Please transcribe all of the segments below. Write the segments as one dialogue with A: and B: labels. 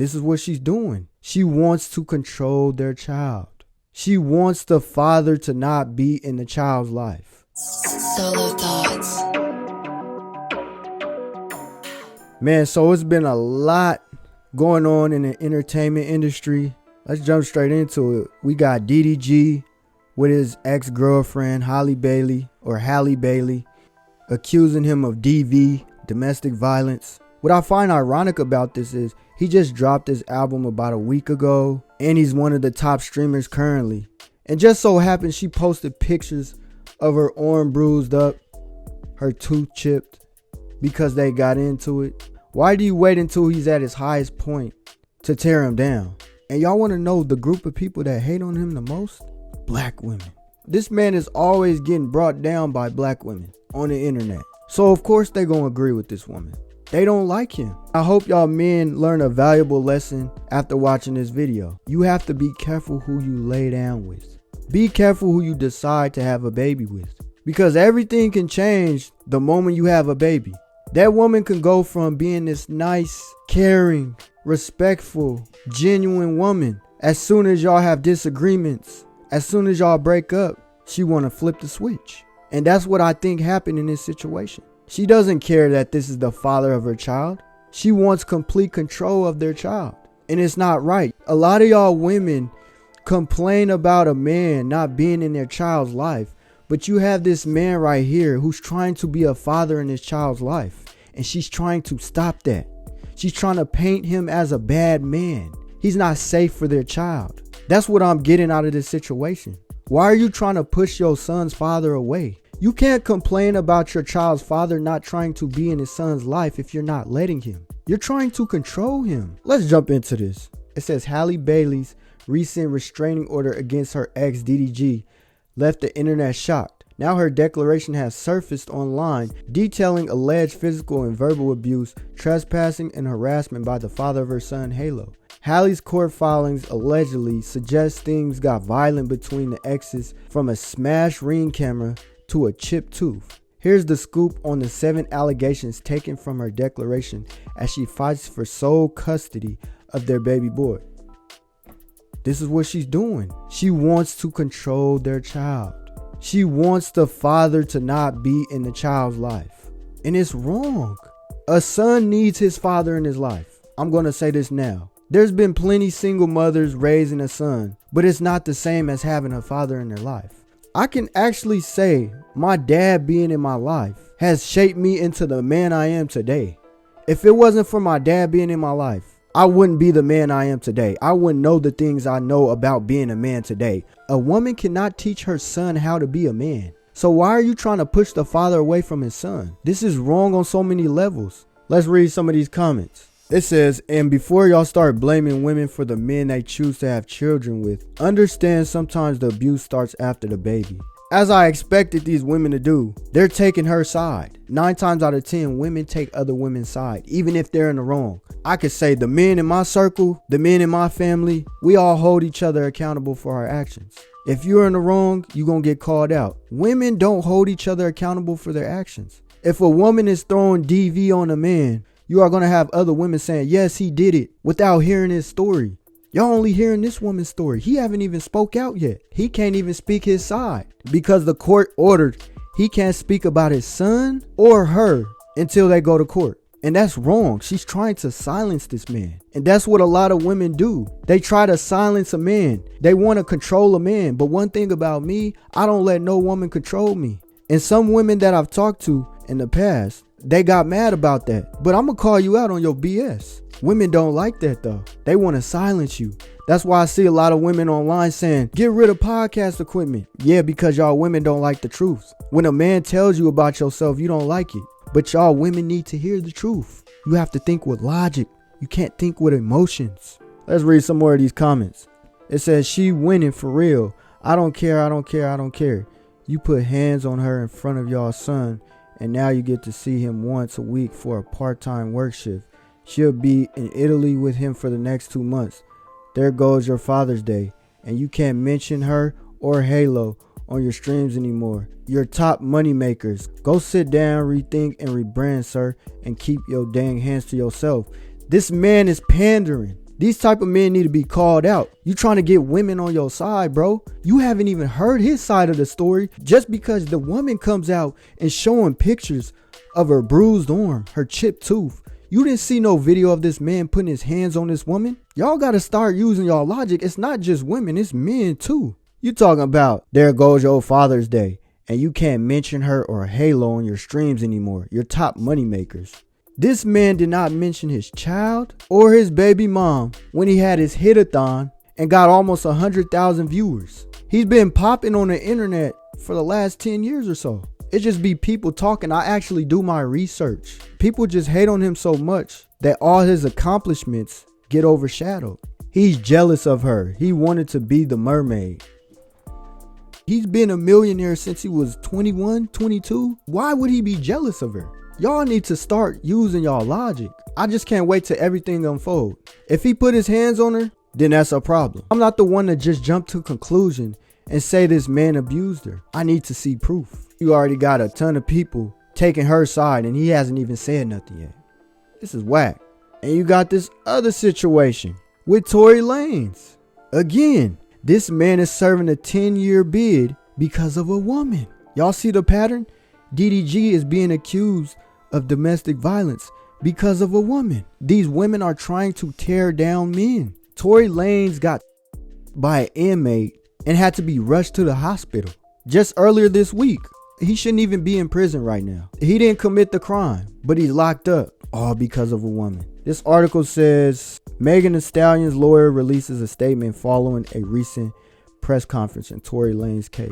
A: This is what she's doing. She wants to control their child. She wants the father to not be in the child's life.
B: Solo thoughts.
A: Man, so it's been a lot going on in the entertainment industry. Let's jump straight into it. We got DDG with his ex-girlfriend Halle Bailey, accusing him of DV, domestic violence. What I find ironic about this is he just dropped his album about a week ago, and he's one of the top streamers currently. And just so happens she posted pictures of her arm bruised up, her tooth chipped, because they got into it. Why do you wait until he's at his highest point to tear him down? And y'all want to know the group of people that hate on him the most? Black women. This man is always getting brought down by black women on the internet. So of course they gonna agree with this woman. They don't like him. I hope y'all men learn a valuable lesson after watching this video. You have to be careful who you lay down with. Be careful who you decide to have a baby with. Because everything can change the moment you have a baby. That woman can go from being this nice, caring, respectful, genuine woman. As soon as y'all have disagreements, as soon as y'all break up, she want to flip the switch. And that's what I think happened in this situation. She doesn't care that this is the father of her child. She wants complete control of their child. And it's not right. A lot of y'all women complain about a man not being in their child's life. But you have this man right here who's trying to be a father in his child's life. And she's trying to stop that. She's trying to paint him as a bad man. He's not safe for their child. That's what I'm getting out of this situation. Why are you trying to push your son's father away? You can't complain about your child's father not trying to be in his son's life if you're not letting him. You're trying to control him. Let's jump into this. It says Halle Bailey's recent restraining order against her ex DDG left the internet shocked. Now her declaration has surfaced online detailing alleged physical and verbal abuse, trespassing, and harassment by the father of her son Halle. Halle's court filings allegedly suggest things got violent between the exes, from a smashed Ring camera to a chipped tooth. Here's the scoop on the 7 allegations taken from her declaration as she fights for sole custody of their baby boy. This is what she's doing. She wants to control their child. She wants the father to not be in the child's life. And it's wrong. A son needs his father in his life. I'm going to say this now. There's been plenty single mothers raising a son, but it's not the same as having a father in their life. I can actually say my dad being in my life has shaped me into the man I am today. If it wasn't for my dad being in my life, I wouldn't be the man I am today. I wouldn't know the things I know about being a man today. A woman cannot teach her son how to be a man. So why are you trying to push the father away from his son? This is wrong on so many levels. Let's read some of these comments. It says, and before y'all start blaming women for the men they choose to have children with, understand sometimes the abuse starts after the baby. As I expected these women to do, they're taking her side. 9 times out of 10, women take other women's side, even if they're in the wrong. I could say the men in my circle, the men in my family, we all hold each other accountable for our actions. If you're in the wrong, you're going to get called out. Women don't hold each other accountable for their actions. If a woman is throwing DV on a man, you are going to have other women saying, yes, he did it, without hearing his story. Y'all only hearing this woman's story. He haven't even spoke out yet. He can't even speak his side because the court ordered he can't speak about his son or her until they go to court. And that's wrong. She's trying to silence this man. And that's what a lot of women do. They try to silence a man. They want to control a man. But one thing about me, I don't let no woman control me. And some women that I've talked to in the past, they got mad about that. But I'm going to call you out on your BS. Women don't like that though. They want to silence you. That's why I see a lot of women online saying, get rid of podcast equipment. Yeah, because y'all women don't like the truth. When a man tells you about yourself, you don't like it. But y'all women need to hear the truth. You have to think with logic. You can't think with emotions. Let's read some more of these comments. It says, she winning for real. I don't care, I don't care, I don't care. You put hands on her in front of y'all son, and now you get to see him once a week for a part-time work shift. She'll be in Italy with him for the next 2 months. There goes your Father's Day, and you can't mention her or Halo on your streams anymore. Your top money makers. Go sit down, rethink, and rebrand, sir, and keep your dang hands to yourself. This man is pandering. These type of men need to be called out. You trying to get women on your side, bro. You haven't even heard his side of the story. Just because the woman comes out and showing pictures of her bruised arm, her chipped tooth. You didn't see no video of this man putting his hands on this woman? Y'all gotta start using y'all logic. It's not just women, it's men too. You talking about there goes your Father's Day and you can't mention her or Halo on your streams anymore. Your top money makers. This man did not mention his child or his baby mom when he had his hit-a-thon and got almost 100,000 viewers. He's been popping on the internet for the last 10 years or so. It just be people talking. I actually do my research. People just hate on him so much that all his accomplishments get overshadowed. He's jealous of her. He wanted to be the mermaid. He's been a millionaire since he was 21, 22. Why would he be jealous of her? Y'all need to start using y'all logic. I just can't wait till everything unfold. If he put his hands on her, then that's a problem. I'm not the one to just jump to a conclusion and say this man abused her. I need to see proof. You already got a ton of people taking her side and he hasn't even said nothing yet. This is whack. And you got this other situation with Torey Lanez. Again, this man is serving a 10-year bid because of a woman. Y'all see the pattern? DDG is being accused of domestic violence because of a woman. These women are trying to tear down men. Torey Lanez got by an inmate and had to be rushed to the hospital just earlier this week. He shouldn't even be in prison right now. He didn't commit the crime, but he's locked up all because of a woman. This article says Megan Thee Stallion's lawyer releases a statement following a recent press conference in Torey Lanez's case.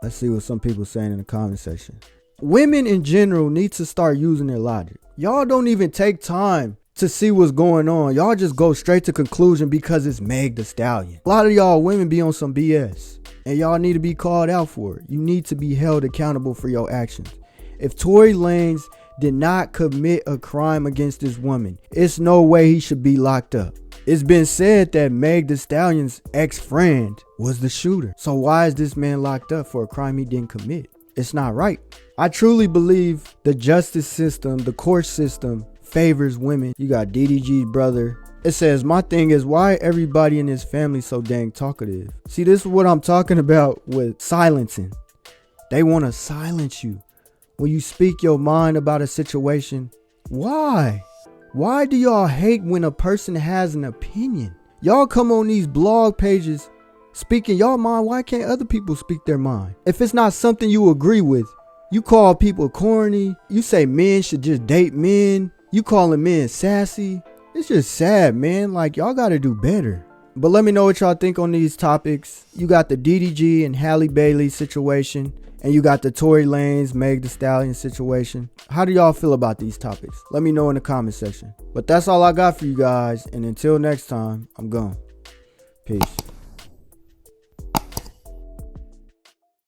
A: Let's see what some people are saying in the comment section. Women in general need to start using their logic. Y'all don't even take time to see what's going on. Y'all just go straight to conclusion because it's Meg Thee Stallion. A lot of y'all women be on some BS. And y'all need to be called out for it. You need to be held accountable for your actions. If Torey Lanez did not commit a crime against this woman, it's no way he should be locked up. It's been said that Meg Thee Stallion's ex-friend was the shooter. So why is this man locked up for a crime he didn't commit? It's not right. I truly believe the justice system, the court system, favors women. You got DDG's brother. It says, my thing is, why everybody in his family so dang talkative? See, this is what I'm talking about with silencing. They want to silence you when you speak your mind about a situation. Why? Why do y'all hate when a person has an opinion? Y'all come on these blog pages speaking your mind. Why can't other people speak their mind? If it's not something you agree with, you call people corny. You say men should just date men. You calling men sassy. It's just sad, man. Like, y'all got to do better. But let me know what y'all think on these topics. You got the DDG and Halle Bailey situation. And you got the Torey Lanez, Meg Thee Stallion situation. How do y'all feel about these topics? Let me know in the comment section. But that's all I got for you guys. And until next time, I'm gone. Peace.